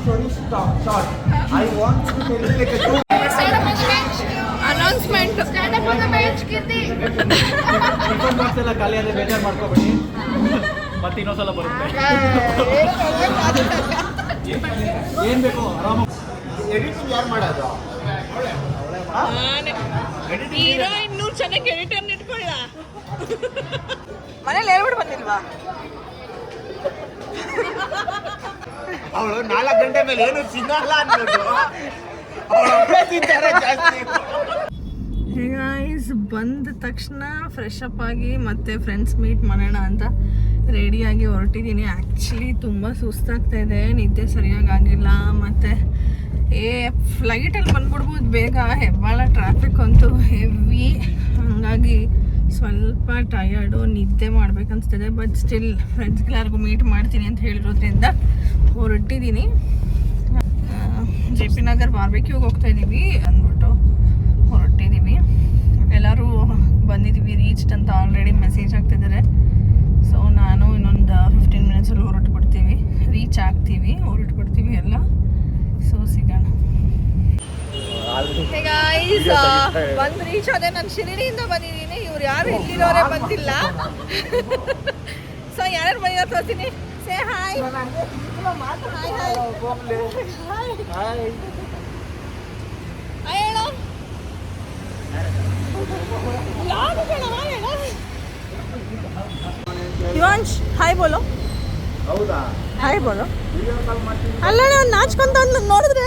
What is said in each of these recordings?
story short. I want to tell you like a joke. Announcement tiffin box ಎಲ್ಲ ಖಾಲಿ ಆದರೆ ಬೇಜಾರು ಮಾಡ್ಕೋಬೇಡಿ, ಮತ್ತೆ ಇನ್ನೊಂದ್ಸಲ ಬರುತ್ತೆ. ಏನು ಬೇಕು ಆರಾಮ. ಎಡಿಟಿಂಗ್ ಯಾರು ಮಾಡೋದು? ಹೀರೋ ಇನ್ನೂ ಚೆನ್ನಾಗಿ ಎಡಿಟರ್ ಇಟ್ಕೊಳ್ಳ. ಮನೇಲಿ ಹೇಳ್ಬಿಟ್ಟು ಬಂದಿಲ್ವಾ? ಅವಳು 4 ಗಂಟೆ ಮೇಲೆ ಏನು ತಿನ್ನಲ್ಲ ಅನ್ನೋದು. ಅವಳು ತಿಂತಾರೆ ಜಾಸ್ತಿ. ಗೈಸ್ ಬಂದ ತಕ್ಷಣ ಫ್ರೆಶ್ ಅಪ್ ಆಗಿ ಮತ್ತೆ ಫ್ರೆಂಡ್ಸ್ ಮೀಟ್ ಮಾಡೋಣ ಅಂತ ರೆಡಿಯಾಗಿ ಹೊರಟಿದ್ದೀನಿ. ಆ್ಯಕ್ಚುಲಿ ತುಂಬ ಸುಸ್ತಾಗ್ತಾ ಇದೆ, ನಿದ್ದೆ ಸರಿಯಾಗಿ ಆಗಿಲ್ಲ. ಮತ್ತು ಫ್ಲೈಟಲ್ಲಿ ಬಂದ್ಬಿಡ್ಬೋದು ಬೇಗ, ಹೆಬ್ಬಾಳ ಟ್ರಾಫಿಕ್ ಅಂತೂ ಹೆವಿ, ಹಾಗಾಗಿ ಸ್ವಲ್ಪ ಟಯರ್ಡು, ನಿದ್ದೆ ಮಾಡ್ಬೇಕನ್ನಿಸ್ತದೆ. ಬಟ್ ಸ್ಟಿಲ್ ಫ್ರೆಂಡ್ಸ್ಗೆಲ್ಲರಿಗೂ ಮೀಟ್ ಮಾಡ್ತೀನಿ ಅಂತ ಹೇಳಿರೋದ್ರಿಂದ ಹೊರಟಿದ್ದೀನಿ. ಜೆ ಪಿ ನಗರ್ ಬಾರ್ಬೆಕ್ಯೂಗೆ ಹೋಗ್ತಾಯಿದ್ದೀವಿ ಅಂದ್ಬಿಟ್ಟು ಹೊರಟಿದ್ದೀವಿ. ಎಲ್ಲರೂ ಬಂದಿದ್ದೀವಿ, ರೀಚ್ಡ್ ಅಂತ ಆಲ್ರೆಡಿ ಮೆಸೇಜ್ ಆಗ್ತಿದ್ದಾರೆ. ಸೊ ನಾನು ಇನ್ನೊಂದು 15 ಮಿನಿಟ್ಸಲ್ಲಿ ಹೊರಟುಬಿಡ್ತೀವಿ, ರೀಚ್ ಆಗ್ತೀವಿ, ಹೊರಟುಬಿಡ್ತೀವಿ ಎಲ್ಲ. ಸೊ ಸಿಗೋಣ. ಗೈಸ್ ಬಂದು ರೀಚ್ ಆದೆ. ನಾನು ಶಿರಿಡಿಯಿಂದ ಬಂದಿದ್ದೀನಿ, ಇವ್ರು ಯಾರು ಇಲ್ಲಿರೋರೇ ಬಂದಿಲ್ಲ. ಸೊ ಯಾರ್ಯಾರು ಬಂದಿರೋ ತೋರಿಸ್ತೀನಿ. Say hi. ಹೇಳೋ युवांश हाय बोलो. ಹೌದಾ? हाय बोलो. ವಿಡಿಯೋ ಕಾಲ್ ಮಾಡ್ತೀನಿ. ಅಲ್ಲ ನಾನು ನಾಚ್ಕೊಂತ ನೋಡಿದ್ರೆ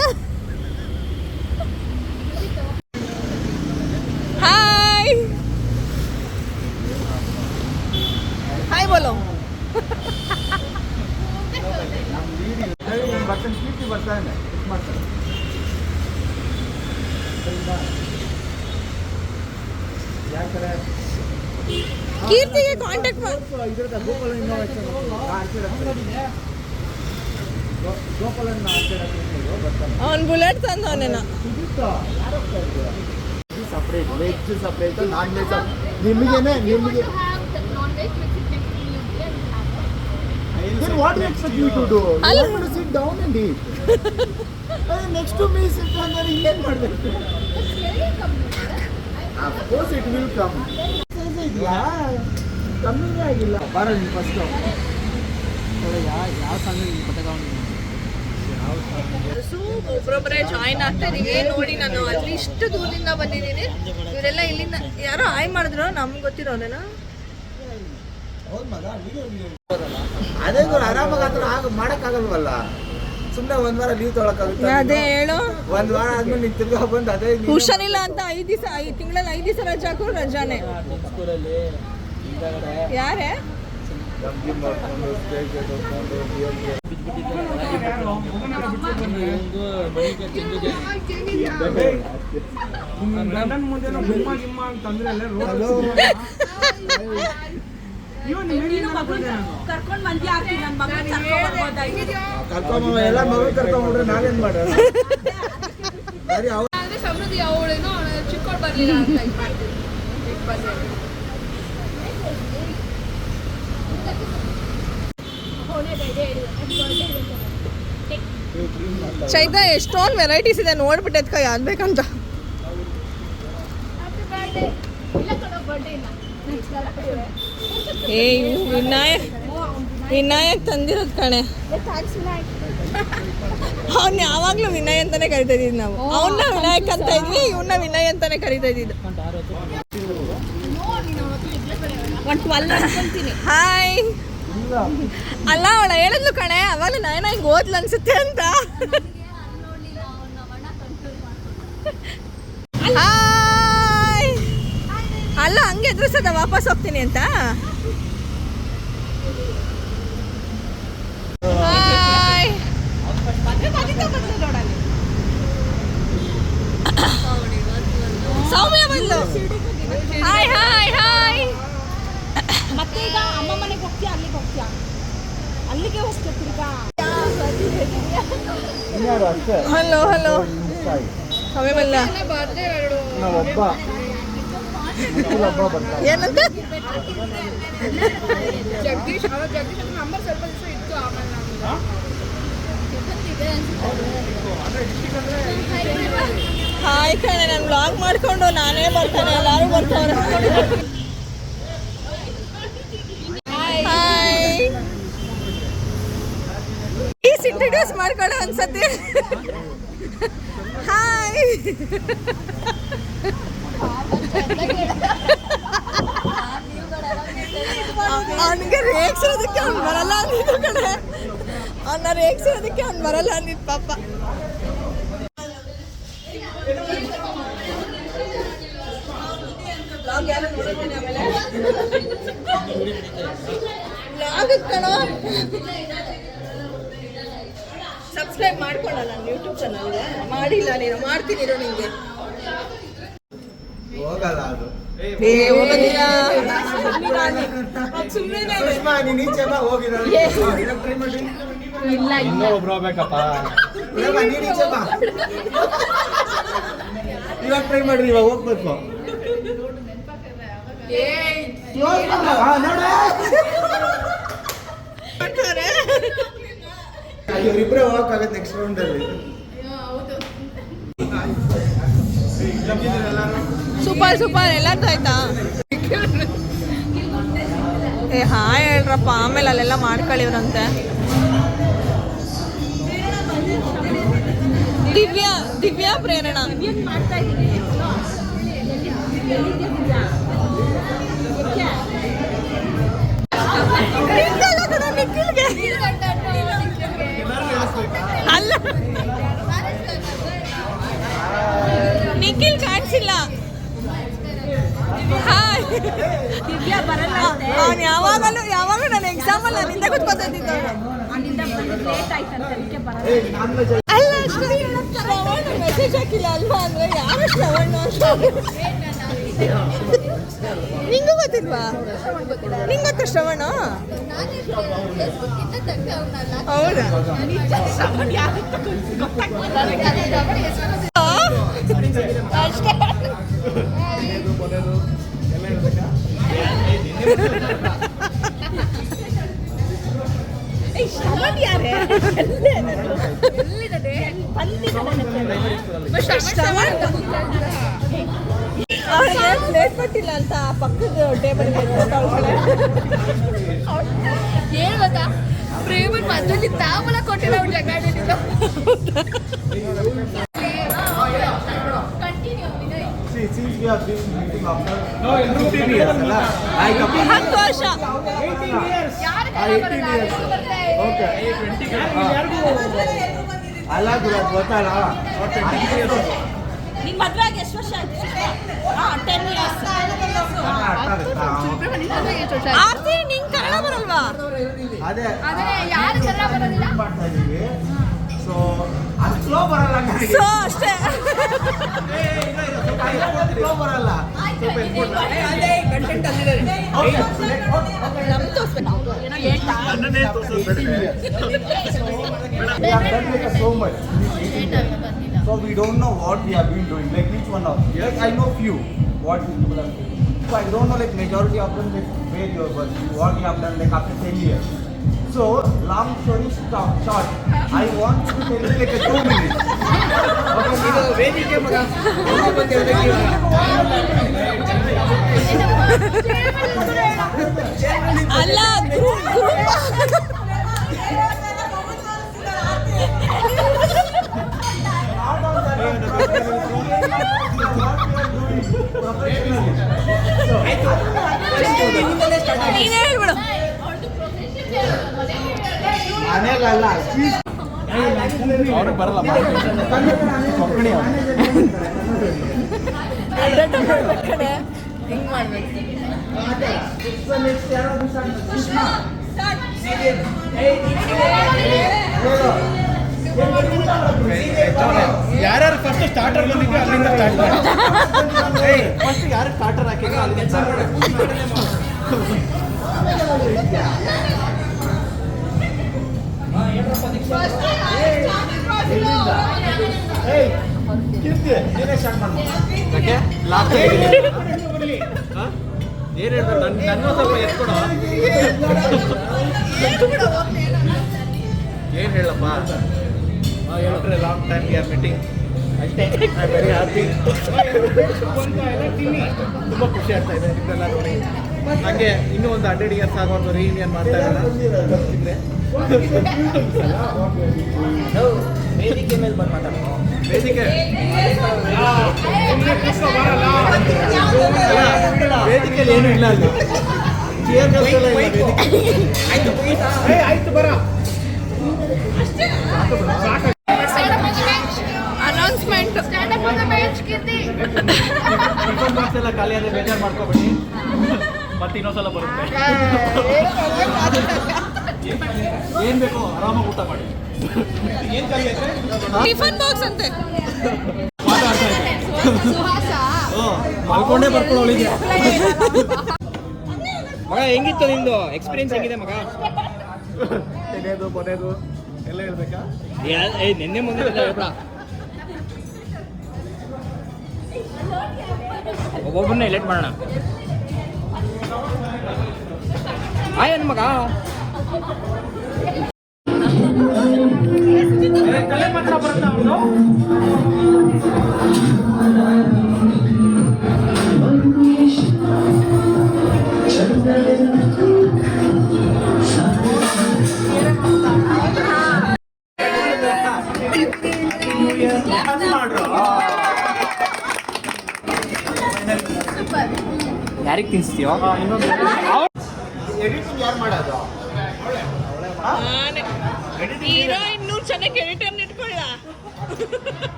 हाय हाय बोलो. ಬರ್ತಾನೆ, ಕೀರ್ತಿ ಬರ್ತಾನೆ. ಮಾಡ್ತಾನೆ. ಯಾಕಂದ್ರೆ ಕೀರ್ತಿಗೆ ಕಾಂಟ್ಯಾಕ್ಟ್ ಮಾಡಿ. ಇದ್ರದ ಗೋಪಾಲ ಇನ್ನೋವೇಷನ್ ಗೋಪಾಲನ್ನ ಬರ್ತಾನೆ. ಅವ್ನು ಬುಲೆಟ್ ತಂದವನೇನ. Separate veg separate, non veg ನಿಮಗೇನೆ. Then what do you expect me to do? You have to sit down and eat. Next to me sit and then ಏನು ಮಾಡಬೇಕು? Of course it will come. ಕಮ್ಮಿನೇ ಆಗಿಲ್ಲ. ಬರ ನೀನು first ಯಾವ ಸಂಘ ಒಬ್ಬೊಬ್ಬರೇ ಜಾಯಿನ್ ಆಗ್ತಾ ಇದೀವಿ. ನೋಡಿ ನಾನು ಅಲ್ಲಿ ಇಷ್ಟು ದೂರದಿಂದ ಬಂದಿದ್ದೀನಿ, ಇವರೆಲ್ಲ ಇಲ್ಲಿಂದ ಯಾರೋ ಆಯ್ ಮಾಡಿದ್ರು, ನಮ್ಗೆ ಗೊತ್ತಿರೋದೇನಾ? ಅದೇ ಆರಾಮಾಗಿ ಹತ್ರ ಆಗ ಮಾಡೋಕ್ಕಾಗಲ್ವಲ್ಲ. ಸುಮ್ಮನೆ ಒಂದ್ ವಾರ ಲೀವ್ ತೊಗೊಳಕ್ಕಾಗುತ್ತೆ? ಅದೇ ಹೇಳು. ಒಂದ್ ವಾರ ಆದ್ಮೇಲೆ ನೀನು ತಿರ್ಗಾ ಬಂದು ಅದೇ ಹುಷಾರಿಲ್ಲ ಅಂತ 5 ದಿವಸ, 5 ತಿಂಗಳಲ್ಲಿ 5 ದಿವಸ ರಜೆ ಹಾಕೋ ರಜಾನೆ. ಯಾರೇ ಮಾಡ್ಕೊಂಡು ಸ್ಟೇಜ್ ಹೋಗ್ಕೊಂಡು ಕರ್ಕೊಂಡ್ ಎಲ್ಲ ಮಗಳು ಕರ್ಕೊಂಡ್ಬಿಟ್ರೆ ನಾವೇನ್ ಮಾಡೋಣ? ಸಮೃದ್ಧಿ ಅವಳೇನೋ ಚಿಕ್ಕೋಳು ಬರ್ಲಿಲ್ಲ ಅಂತ ಚೈತ್ರ ಎಷ್ಟೊಂದು ವೆರೈಟೀಸ್ ಇದೆ, ನೋಡ್ಬಿಟ್ಟು ಎತ್ಕ ಯಾವ್ದು ಬೇಕಂತ. ಏ ವಿನಾಯಕ್ ತಂದಿರೋದು ಕಣೆ. ಅವ್ನು ಯಾವಾಗಲೂ ವಿನಯ್ ಅಂತಾನೆ ಕರಿತಾ ಇದ್ದಿದ್ದು ನಾವು. ಅವನ್ನ ವಿನಾಯಕ್ ಅಂತ ಇದ್ವಿ, ಇವನ್ನ ವಿನಯ್ ಅಂತಾನೆ ಕರಿತಾ ಇದ್ದಿದ್ದು. ಹಾಯ್. ಅಲ್ಲ ಅವಳ ಹೇಳಿದ್ಲು ಕಣೆ, ಅವಾಗ ನಾಯನ ಹಿಂಗೆ ಓದ್ಲು ಅನ್ಸುತ್ತೆ ಅಂತ. ಹಾಯ್. ಅಲ್ಲ ಹಂಗೆ ಎದುರಿಸದ ವಾಪಸ್ ಹೋಗ್ತೀನಿ ಅಂತ. ಹಾಯ್. ಸೌಮ್ಯ ಬಂದ್ಲು. Hi hi hi. ಮತ್ತೆ ಈಗ ಅಮ್ಮ ಮನೆಗೆ ಹೋಗ್ತೀಯಾ, ಅಲ್ಲಿಗೆ ಹೋಗ್ತೀಯಾ? ಅಲ್ಲಿಗೆ ಹೋಗ್ತೀಯ ತಿರ್ಗಾ? Hello hello. ಅವೇ ಬಲ್ಲ ಒಬ್ಬ ಏನಂತ? ಜಗದೀಶ್ ನಂಬರ್ ಸ್ವಲ್ಪ ದಿವಸ ಇತ್ತು, ಆಮೇಲೆ ಹಾಯ್ ಕಣೆ, ನಾನು ವ್ಲಾಗ್ ಮಾಡ್ಕೊಂಡು ನಾನೇ ಬರ್ತಾನೆ, ಎಲ್ಲರೂ ಬರ್ತಾರೆ. ಹಾಯ್, ಪ್ಲೀಸ್ ಇಂಟ್ರೊಡ್ಯೂಸ್ ಮಾಡ್ಕೊಳ್ಳೋ ಅನ್ಸತ್ತೆ. ಹಾಯ್, ಅವನಿಗೆ ರೇಗ್ಸೋದಕ್ಕೆ ಅವ್ನು ಬರಲ್ಲ ಅಂದಿದ್ದು ಕಡೆ, ಅವನ್ನ ರೇಗ್ಸೋದಕ್ಕೆ ಅವ್ನು ಬರಲ್ಲ ಅಂದಿದ್ದು ಪಾಪ. ಸಬ್ಸ್ಕ್ರೈಬ್ ಮಾಡ್ಕೊಳ್ಳ ನಾನು ಯೂಟ್ಯೂಬ್ ಚಾನಲ್ಗೆ, ಮಾಡಿಲ್ಲ ನೀನು, ಮಾಡ್ತೀನಿ ನಿಂಗೆ. ಹೋಗಲ್ಲ ಅದು. ಹೋಗೋದಿಲ್ಲ. ಇಲ್ಲ ಇನ್ನೂ ಒಬ್ರು ಹೋಗ್ಬೇಕಪ್ಪ. ಇವಾಗ ಟ್ರೈ ಮಾಡ್ರಿ, ಇವಾಗ ಹೋಗ್ಬೇಕು. ಇವರಿಬ್ರೆ ಹೋಗಕ್ಕಾಗತ್ತೆ ನೆಕ್ಸ್ಟ್ ರೌಂಡ್ ಅಲ್ಲಿ. ಸೂಪರ್ ಸೂಪರ್, ಎಲ್ಲಾರ್ದು ಆಯ್ತಾ? ಏ ಹಾಯ್ ಹೇಳ್ರಪ್ಪ, ಆಮೇಲೆ ಅಲ್ಲೆಲ್ಲ ಮಾಡ್ಕೊಳ್ಳಿವ್ರಂತೆ. ದಿವ್ಯಾ ದಿವ್ಯಾ ಪ್ರೇರಣಾ ಮಾಡ್ತಾ ಇದ್ದೀನಿ. ಅಲ್ಲ, ನಿಖಿಲ್ ಕಾಣಿಸಿಲ್ಲ. ಹಾಯ್, ದಿವ್ಯಾ ಬರಲ್ಲ ಅವನು ಯಾವಾಗಲೂ ನನ್ನ ಎಕ್ಸಾಮಲ್ಲಿ ನನ್ನಿಂದ ಕೂತ್ಕೊತಿದ್ದ. ಲೇಟ್ ಆಯ್ತಂತ ಅದಕ್ಕೆ ಬರಲ್ಲ. ಅಲ್ಲ, ಶ್ರವಣ ಮೆಸೇಜ್ ಹಾಕಿಲ್ಲ ಅಲ್ವಾ ಅಂದ್ರೆ ಯಾರು ಶ್ರವಣ ಅಂತ. ನಿಂಗೂ ಗೊತ್ತಿಲ್ವಾ? ನಿಂಗೆ ಗೊತ್ತಾ ಶ್ರವಣ? ಹೌದಾ? ಅಷ್ಟೇ. ಶ್ರವಣ್ ಯಾರೇ? ಅವಳಿಗೆ ಪ್ಲೇಟ್ ಕೊಟ್ಟಿಲ್ಲ ಅಂತ ಪಕ್ಕದ ಟೇಬಲ್ ಏನು ಗೊತ್ತಾ, ಪ್ರೇಮನ್ ಮದ್ರಲ್ಲಿ ತಾವಲ ಕೊಟ್ಟಿಲ್ಲ ಅವ್ರು ಜಗಾಡಿದ್ದು. Since we have been meeting after 15 years, ಅಲ್ಲ? ಆಯ್ತಪ್ಪ. 10 ವರ್ಷ. 18 years. Okay. ಅಲ್ಲ ಗುರು, ಗೊತ್ತಲ್ಲ? ನಿಮ್ ಮದ್ವೆ ಆಗಿ ಎಷ್ಟು ವರ್ಷ ಆಯ್ತು? 10 years. ಆರ್ತಿ, ನಿಂಗೆ ಕನ್ನಡ ಬರಲ್ವಾ? ಅದೇ ಯಾರು ಕನ್ನಡ ಬರೋದಿಲ್ಲ. ಮಾಡ್ತಾ ಇದೀವಿ. ಸೊ ಅದು ಸ್ಲೋ ಬರಲ್ಲ ನನಗೆ. ಸೊ ಅಷ್ಟೇ. ಸ್ಲೋ ಬರಲ್ಲ. ನಮ್ಗೆ ತೋರಿಸ್ಬೇಕು. ಏನೋ ಹೇಳ್ತಾ We have done like so much. So we don't know what we have been doing. Like each one of them. Like I know few what people have done. So I don't know like majority of them like where you are working, what you have done like after 10 years. So long story short, I want to tell you like a 2 minutes. Okay, ಇದು ವೇದಿಕೆ ಮಗ. ಅಲ್ಲ, ನೀನೇ ಹೇಳ್ಬಿಡು. ಮನೆಗಲ್ಲ. ಅವ್ರಿಗೆ ಬರಲ್ಲ. ಕೊಂಕಣಿ ಅವ್ರು. ಕಡೆ ಹಿಂಗ್ ಮಾಡ್ಬೇಕು. ಯಾರ್ಯಾರು ಫಸ್ಟ್ ಸ್ಟಾರ್ಟರ್ ಬಂದಿದ್ದು ಅಲ್ಲಿಂದ ಸ್ಟಾರ್ಟ್ ಮಾಡಿ. ಫಸ್ಟ್ ಯಾರು ಸ್ಟಾರ್ಟರ್ ಹಾಕಿದ್ರು ಅಲ್ಲಿಂದ ಏನ್ ಹೇಳ್ತಾರೆ ನನ್ನ ಸ್ವಲ್ಪ ಎತ್ಕೊಡ. ಏನ್ ಹೇಳಪ್ಪ? Long time we are meeting ಅಷ್ಟೇ. I am very happy. ತುಂಬ ಖುಷಿ ಆಗ್ತಾ ಇದೆ ಇದೆಲ್ಲ ನೋಡಿ. ಹಾಗೆ ಇನ್ನೂ ಒಂದು 100 ಇಯರ್ಸ್ ಆಗೋದು ರೀಯೂನಿಯನ್ ಮಾಡ್ತಾ ಇದ್ದಾರೆ. ವೇದಿಕೆ ಮೇಲೆ ಬಂದು ಮಾತಾಡೋ. ವೇದಿಕೆ ವೇದಿಕೆಯಲ್ಲಿ ಏನೂ ಇಲ್ಲ ಅಲ್ಲಿ. ಆಯ್ತು ಬರ ಅನೌನ್ಸ್ಮೆಂಟ್ ಟಿಫನ್ ಬಾಕ್ಸ್ ಎಲ್ಲ ಖಾಲಿ ಆದರೆ ಬೇಜಾರು ಮಾಡ್ಕೊಬೇಡಿ, ಮತ್ತೆ ಇನ್ನೊಂದ್ಸಲ ಬರುತ್ತೆ. ಏನು ಬೇಕೋ ಆರಾಮಾಗಿ ಊಟ ಮಾಡಿ. ಏನು ಖಾಲಿ ಐತೆ? ಟಿಫನ್ ಬಾಕ್ಸ್ ಅಂತೆ. ಮಾತಾಡ್ತಾ ಇದ್ದೆ. ಮಲ್ಕೊಂಡೇ ಬರ್ಕೊಳ್ಳೋಳಿಗೆ. ಮಗ ಹೆಂಗಿತ್ತು ನಿಂದು ಎಕ್ಸ್ಪೀರಿಯನ್ಸ್ ಹೆಂಗಿದೆ ಮಗ? ತೆಗೆಯೋದು ಬರೆಯೋದು ಎಲ್ಲ ಹೇಳ್ಬೇಕಾ? ನಿನ್ನೆ ಮುಂದೆ ಹೇಳ್ಬೇಡ, ಒಬ್ಬೊಬ್ಬರನ್ನ ಎಲೆಕ್ಟ್ ಮಾಡೋಣ. ಆಯನ್ ಮಗ ಕಲೆ ಮಾತ್ರ ಬರುತ್ತಾ ಅವನು? ಯಾರಿಗೆ ತಿನ್ಸ್ತೀಯೋ? ಎಡಿಟಿಂಗ್ ಯಾರು ಮಾಡೋದು? ಹೀರೋ 200 ಚೆನ್ನಾಗಿ ಎಡಿಟರ್ ಇಟ್ಕೊಳ್ಳ.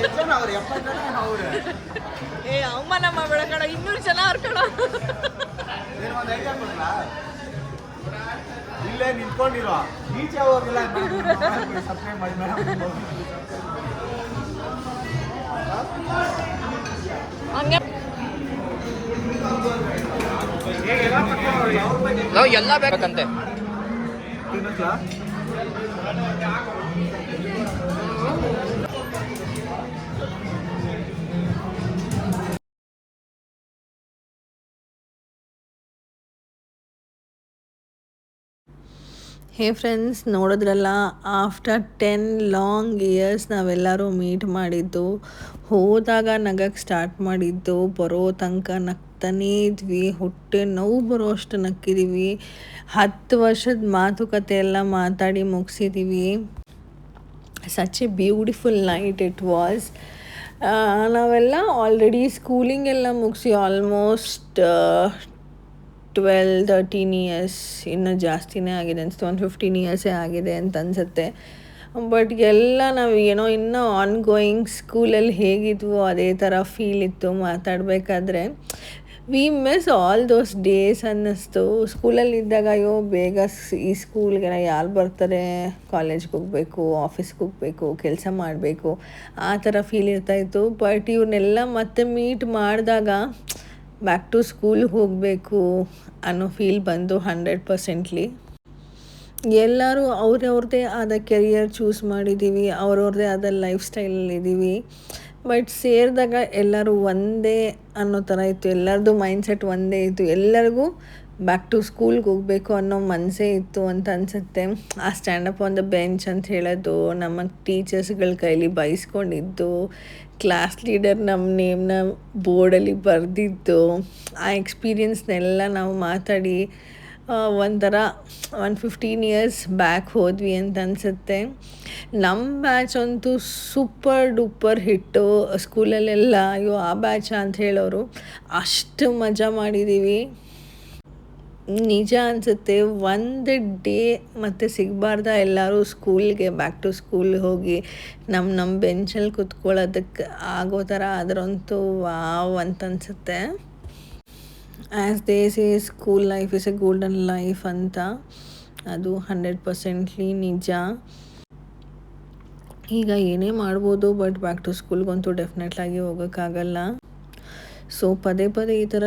ಎಷ್ಟು ಜನ ಅವ್ರು? 70 ಜನ ಅವ್ರು. ಅವಮಾನ ಮಾಡಬೇಡ ಕಣ, 200 ಜನ ಅವ್ರ ಕಣ. ಏನು ಒಂದು ಐಡಿಯಾ ಕೊಡಲಾ? ಇಲ್ಲೇ ನಿಂತ್ಕೊಂಡಿರೋ ಈಚೆ ಹೋಗಿಲ್ಲ. ಸಬ್ಸ್ಕ್ರೈಬ್ ಮಾಡಿ ಮೇಡಮ್. ಹಂಗೆ ನಾವು ಎಲ್ಲ ಬೇಕಂತೆ. ಹೇ ಫ್ರೆಂಡ್ಸ್, ನೋಡಿದ್ರಲ್ಲ, ಆಫ್ಟರ್ 10 ಲಾಂಗ್ ಇಯರ್ಸ್ ನಾವೆಲ್ಲರೂ ಮೀಟ್ ಮಾಡಿದ್ದು. ಹೋದಾಗ ನಗಕ್ಕೆ ಸ್ಟಾರ್ಟ್ ಮಾಡಿದ್ದು, ಬರೋ ತನಕ ನಗ್ತಾನೇ ಇದ್ವಿ. ಹೊಟ್ಟೆ ನೋವು ಬರೋ ಅಷ್ಟು ನಕ್ಕಿದ್ದೀವಿ. 10 ವರ್ಷದ ಮಾತುಕತೆ ಎಲ್ಲ ಮಾತಾಡಿ ಮುಗಿಸಿದ್ದೀವಿ. Such a beautiful night it was. ನಾವೆಲ್ಲ ಆಲ್ರೆಡಿ ಸ್ಕೂಲಿಂಗ್ ಎಲ್ಲ ಮುಗಿಸಿ ಆಲ್ಮೋಸ್ಟ್ 12-13 ಇಯರ್ಸ್, ಇನ್ನೂ ಜಾಸ್ತಿನೇ ಆಗಿದೆ ಅನಿಸುತ್ತೆ. 15 ಇಯರ್ಸೇ ಆಗಿದೆ ಅಂತ ಅನಿಸುತ್ತೆ. ಬಟ್ ಎಲ್ಲ ನಾವು ಏನೋ ಇನ್ನೂ ಆನ್ ಗೋಯಿಂಗ್ ಸ್ಕೂಲಲ್ಲಿ ಹೇಗಿದ್ವೋ ಅದೇ ಥರ ಫೀಲ್ ಇತ್ತು ಮಾತಾಡಬೇಕಾದ್ರೆ. We miss all those days ಅನ್ನಿಸ್ತು. ಸ್ಕೂಲಲ್ಲಿದ್ದಾಗ ಅಯ್ಯೋ ಬೇಗ ಈ ಸ್ಕೂಲ್ಗೆ ಯಾರು ಬರ್ತಾರೆ, ಕಾಲೇಜ್ಗೆ ಹೋಗಬೇಕು, ಆಫೀಸ್ಗೆ ಹೋಗಬೇಕು, ಕೆಲಸ ಮಾಡಬೇಕು, ಆ ಥರ ಫೀಲ್ ಇರ್ತಾಯಿತ್ತು. ಬಟ್ ಇವ್ರನ್ನೆಲ್ಲ ಮತ್ತೆ ಮೀಟ್ ಮಾಡಿದಾಗ ಬ್ಯಾಕ್ ಟು ಸ್ಕೂಲ್ ಹೋಗಬೇಕು ಅನ್ನೋ ಫೀಲ್ ಬಂದು 100%. ಎಲ್ಲರೂ ಅವ್ರವ್ರದ್ದೇ ಆದ ಕೆರಿಯರ್ ಚೂಸ್ ಮಾಡಿದ್ದೀವಿ, ಅವ್ರವ್ರದ್ದೇ ಆದ ಲೈಫ್ ಸ್ಟೈಲಲ್ಲಿದ್ದೀವಿ. ಬಟ್ ಸೇರಿದಾಗ ಎಲ್ಲರೂ ಒಂದೇ ಅನ್ನೋ ಥರ ಇತ್ತು. ಎಲ್ಲರದ್ದು ಮೈಂಡ್ಸೆಟ್ ಒಂದೇ ಇತ್ತು. ಎಲ್ಲರಿಗೂ ಬ್ಯಾಕ್ ಟು ಸ್ಕೂಲ್ಗೆ ಹೋಗಬೇಕು ಅನ್ನೋ ಮನಸ್ಸೇ ಇತ್ತು ಅಂತ ಅನಿಸುತ್ತೆ. ಆ ಸ್ಟ್ಯಾಂಡಪ್ ಆನ್ ದ ಬೆಂಚ್ ಅಂತ ಹೇಳೋದು, ನಮ್ಮ ಟೀಚರ್ಸ್ಗಳ ಕೈಲಿ ಬೈಸ್ಕೊಂಡಿದ್ದು, ಕ್ಲಾಸ್ ಲೀಡರ್ ನಮ್ಮ ನೇಮ್ನ ಬೋರ್ಡಲ್ಲಿ ಬರೆದಿದ್ದು, ಆ ಎಕ್ಸ್ಪೀರಿಯನ್ಸ್ನೆಲ್ಲ ನಾವು ಮಾತಾಡಿ ಒಂಥರ 15 ಇಯರ್ಸ್ ಬ್ಯಾಕ್ ಹೋದ್ವಿ ಅಂತ ಅನಿಸುತ್ತೆ. ನಮ್ಮ ಬ್ಯಾಚ್ ಅಂತೂ ಸೂಪರ್ ಡೂಪರ್ ಹಿಟ್ಟು. ಸ್ಕೂಲಲ್ಲೆಲ್ಲ ಅಯ್ಯೋ ಆ ಬ್ಯಾಚ ಅಂತ ಹೇಳೋರು. ಅಷ್ಟು ಮಜಾ ಮಾಡಿದ್ದೀವಿ. ನಿಜ ಅನಿಸುತ್ತೆ, ಒಂದು ಡೇ ಮತ್ತೆ ಸಿಗಬಾರ್ದ ಎಲ್ಲರೂ ಸ್ಕೂಲ್ಗೆ ಬ್ಯಾಕ್ ಟು ಸ್ಕೂಲ್ ಹೋಗಿ ನಮ್ಮ ಬೆಂಚಲ್ಲಿ ಕುತ್ಕೊಳ್ಳೋದಕ್ಕೆ ಆಗೋ ಥರ ಅದರಂತೂ ವಾವ್ ಅಂತ ಅನಿಸುತ್ತೆ. As they say school life is A golden life ಅಂತ, ಅದು 100% ನಿಜ. ಈಗ ಏನೇ ಮಾಡ್ಬೋದು, ಬಟ್ ಬ್ಯಾಕ್ ಟು ಸ್ಕೂಲ್ಗಂತೂ ಡೆಫಿನೆಟ್ಲಾಗಿ ಹೋಗೋಕ್ಕಾಗಲ್ಲ. ಸೊ ಪದೇ ಪದೇ ಈ ಥರ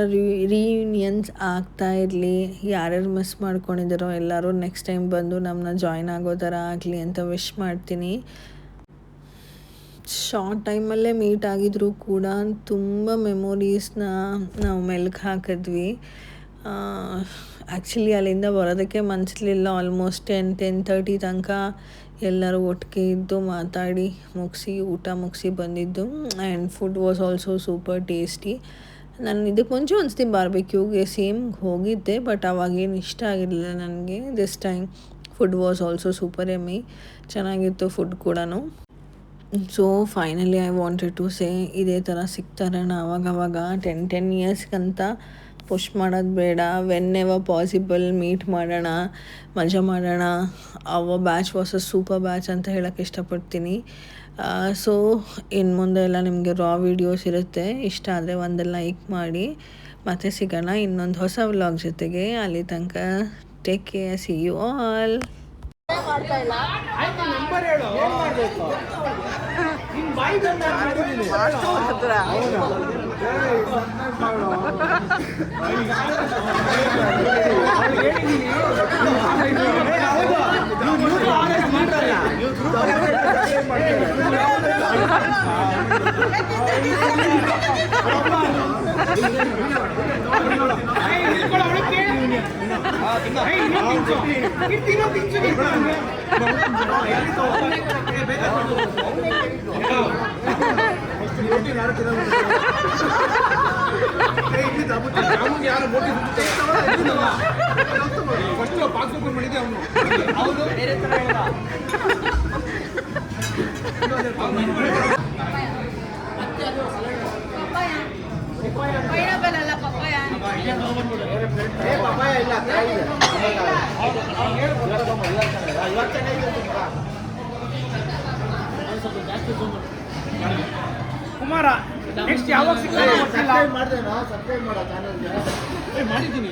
ರಿಯೂನಿಯನ್ಸ್ ಆಗ್ತಾ ಇರಲಿ. ಯಾರ್ಯಾರು ಮಿಸ್ ಮಾಡ್ಕೊಂಡಿದ್ದಾರೋ ಎಲ್ಲರೂ ನೆಕ್ಸ್ಟ್ ಟೈಮ್ ಬಂದು ನಮ್ಮನ್ನ ಜಾಯ್ನ್ ಆಗೋ ಥರ ಆಗಲಿ ಅಂತ ವಿಶ್ ಮಾಡ್ತೀನಿ. ಶಾರ್ಟ್ ಟೈಮಲ್ಲೇ ಮೀಟ್ ಆಗಿದ್ರು ಕೂಡ ತುಂಬ ಮೆಮೊರೀಸ್ನ ನಾವು ಮೆಲ್ಕು ಹಾಕಿದ್ವಿ. ಆ್ಯಕ್ಚುಲಿ ಅಲ್ಲಿಂದ ಬರೋದಕ್ಕೆ ಮನಸ್ಲಿಲ್ಲ. ಆಲ್ಮೋಸ್ಟ್ 10-10:30 ತನಕ ಎಲ್ಲರೂ ಒಟ್ಟಿಗೆ ಇದ್ದು ಮಾತಾಡಿ ಮುಗಿಸಿ ಊಟ ಮುಗಿಸಿ ಬಂದಿದ್ದು. And food was also super tasty. ನಾನು ಇದಕ್ಕೆ ಮುಂಚೆ ಒಂದ್ಸತಿ ಬಾರ್ಬಿಕ್ಯೂಗೆ ಸೇಮ್ ಹೋಗಿದ್ದೆ, ಬಟ್ ಅವಾಗೇನು ಇಷ್ಟ ಆಗಿರಲಿಲ್ಲ ನನಗೆ. This time food was also super yummy, ಚೆನ್ನಾಗಿತ್ತು ಫುಡ್ ಕೂಡ. So finally I wanted to say, ಇದೇ ಥರ ಸಿಗ್ತಾರಣ ಅವಾಗವಾಗ 10 ಇಯರ್ಸ್ಗಂತ ಪುಷ್ ಮಾಡೋದು ಬೇಡ. ವೆನ್ ಎವರ್ ಪಾಸಿಬಲ್ ಮೀಟ್ ಮಾಡೋಣ, ಮಜಾ ಮಾಡೋಣ. ಅವ batch was a super batch ಅಂತ ಹೇಳೋಕ್ಕೆ ಇಷ್ಟಪಡ್ತೀನಿ. ಸೊ ಇನ್ನು ಮುಂದೆ ಎಲ್ಲ ನಿಮಗೆ ರಾ ವೀಡಿಯೋಸ್ ಇರುತ್ತೆ. ಇಷ್ಟ ಆದರೆ ಒಂದು ಲೈಕ್ ಮಾಡಿ. ಮತ್ತೆ ಸಿಗೋಣ ಇನ್ನೊಂದು ಹೊಸ ವ್ಲಾಗ್ ಜೊತೆಗೆ. ಅಲ್ಲಿ ತನಕ take care, see you all. Number ಹೇಳು. ಏನ್ ಮಾಡ್ಬೇಕು? ನಿನ್ ಬಾಯಿ ಬಂದ ಫಸ್ಟ್ ಬಾಕ್ಸ್ ಓಪನ್ ಮಾಡಿದ್ದೆ ಅವನು. ಹೌದು, ಬೇರೆ ತರ ಹೇಳ್ದ. ಕುಮಾರ ನೆಕ್ಸ್ಟ್ ಯಾವಾಗ ಸಿಗ್ತಾರೆ ಮಾಡಿದ್ದೀನಿ.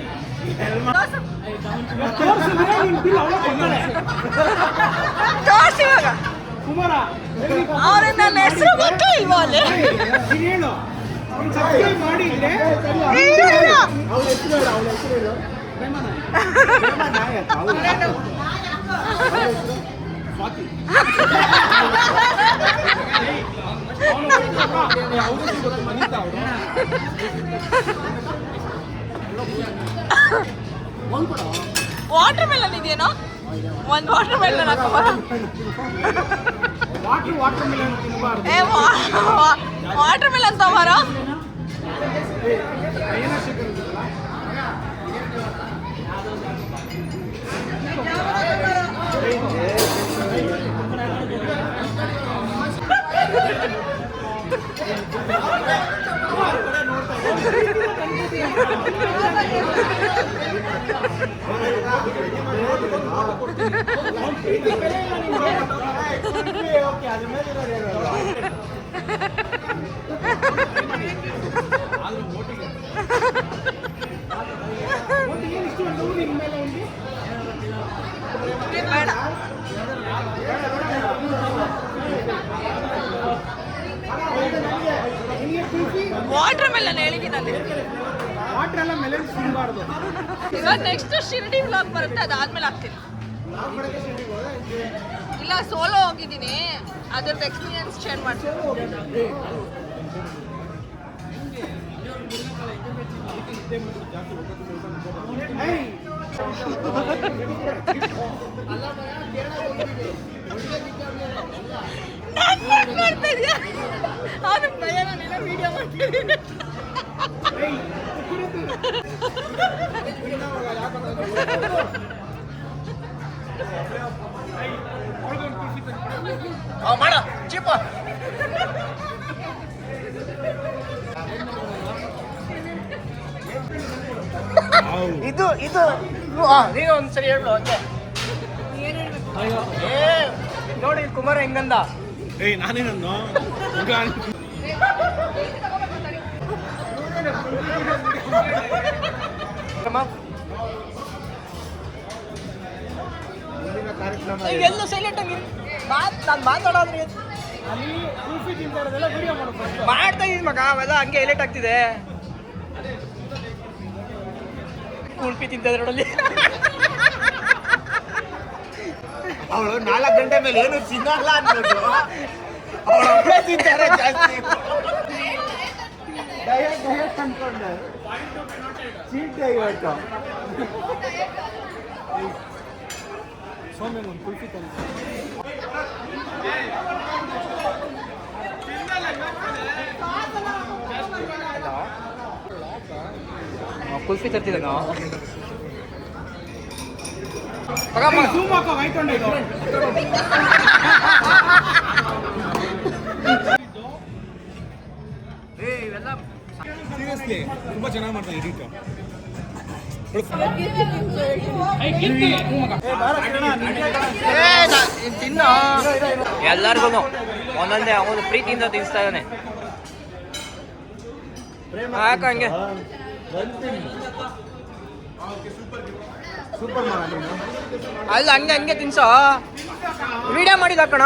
ಕುಮಾರ ನನ್ನ ಹೆಸರು ಗೊತ್ತು ಇಲ್ವಾ ಅಲ್ಲಿ? ಹೇಳು, ಅವ್ನು ಸಬ್ಸ್ಕ್ರೈಬ್ ಮಾಡಿದ್ರೆ ಸ್ವಾತಿ ವಾಟರ್ ಮೆಲನ್ ಇದೆಯೇನೋ? ಒಂದು ವಾಟರ್ ಮೆಲನ್ ವಾಟರ್ ಮೆಲನ್ ತಿನ್ನಬಾರ್ದು. ವಾಟರ್ ಮೆಲನ್ ತಗೋರ. ವಾಟರ್ ಮೆಲನ್ ಹೇಳಿದ್ದೀನಿ. ವಾಟರ್ ಎಲ್ಲ ಮೆಲನ್ ತಿನ್ನಬಾರ್ದು. ಇವಾಗ ನೆಕ್ಸ್ಟ್ ಶಿರ್ಡಿ ವ್ಲಾಗ್ ಬರುತ್ತೆ, ಅದಾದ್ಮೇಲೆ ಹಾಕ್ತೀನಿ. ಇಲ್ಲ, ಸೋಲೋ ಹೋಗಿದ್ದೀನಿ, ಅದ್ರದ್ದು ಎಕ್ಸ್ಪೀರಿಯನ್ಸ್ ಶೇರ್ ಮಾಡ್ತೀನಿ. ಅವನು ಭಯ, ನಾನೆಲ್ಲ ವಿಡಿಯೋ ಮಾಡ್ತಿದ್ದೀನಿ. ಮಾಡ ಚೀಪ. ಇದು ನೀನು ಒಂದ್ಸರಿ ಹೇಳ್ಬಿಡು ಅಂತೆ. ನೋಡಿ ಕುಮಾರ ಹೆಂಗಂದ. ನಾನೇನನ್ನು ಎಲ್ಲ ಸೈಲೆಂಟ್ ಆಗಿ ನಾನು ಮಾತಾಡೋದ್ರಿ ಮಾಡ್ತಾ ಇದ್ ಮಗ, ಅವೆಲ್ಲ ಹಂಗೆ ಎಲೆಕ್ಟ್ ಆಗ್ತಿದೆ. ಕುಲ್ಪಿ ತಿಂತದ್ರೆ ನೋಡಲ್ಲಿ ಅವಳು 4 ಗಂಟೆ ಮೇಲೆ ಏನು ತಿನ್ನಲ್ಲ ಅನ್ಬೋದು. ಅವಳು ತಿಂತಾರೆ ಜಾಸ್ತಿ. ಡಯಟ್ ಅನ್ಕೊಂಡೆ ಚೀಟ್ ಡೇ ಇವತ್ತು. ಸೌಮ್ಯ ಒಂದು ಕುಲ್ಫಿ ತಂದು ಕುಲ್ಫಿ ತರ್ತಿದ್ದ ಝೂಮ್ ಹಾಕೋ ಆಯ್ಕೊಂಡು ಇದು ಇವೆಲ್ಲ ಸೀರಿಯಸ್ಲಿ ತುಂಬ ಚೆನ್ನಾಗಿ ಮಾಡ್ತಾನೆ ಎಡಿಟ್ ತಿನ್ನ ಎಲ್ಲರಿಗೂ ಒಂದೊಂದೇ ಅವನು ಪ್ರೀತಿಯಿಂದ ತಿನ್ನಿಸ್ತಾ ಇದ್ದಾನೆ ಯಾಕ ಹಂಗೆ ಸೂಪರ್ ಮಾಡ ಅಲ್ಲ ಹಂಗೆ ಹಂಗೆ ತಿನ್ಸೋ ವಿಡಿಯೋ ಮಾಡಿದ ಕಣ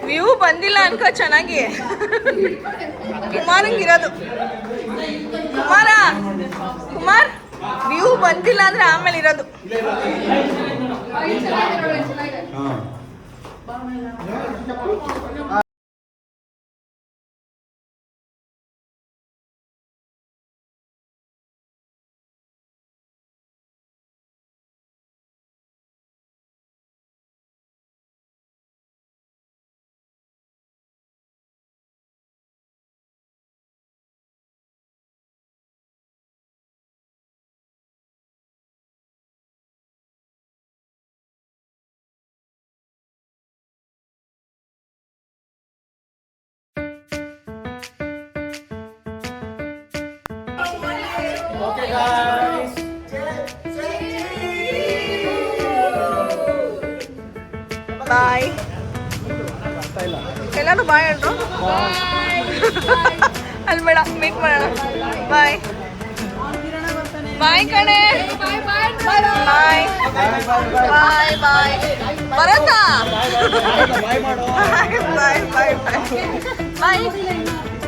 ವ್ಯೂ ಬಂದಿಲ್ಲ ಅನ್ಕೋ ಚೆನ್ನಾಗಿ ಕುಮಾರಂಗಿರೋದು ಕುಮಾರ್ ವ್ಯೂ ಬಂದಿಲ್ಲ ಅಂದ್ರೆ ಆಮೇಲೆ ಇರೋದು ಬಾಯ್ ಎಲ್ಲರೂ ಬಾಯ್ ಹೇಳ್ರು ಅಲ್ಲಿ ಬೇಡ ಮೀಟ್ ಮಾಡೋಣ ಬಾಯ್ ಬಾಯ್ ಕಣೆ ಬಾಯ್ ಬಾಯ್ ಬಾಯ್ ಬರತ್ತಾ ಬಾಯ್ ಬಾಯ್ ಬಾಯ್ ಬಾಯ್ ಬಾಯ್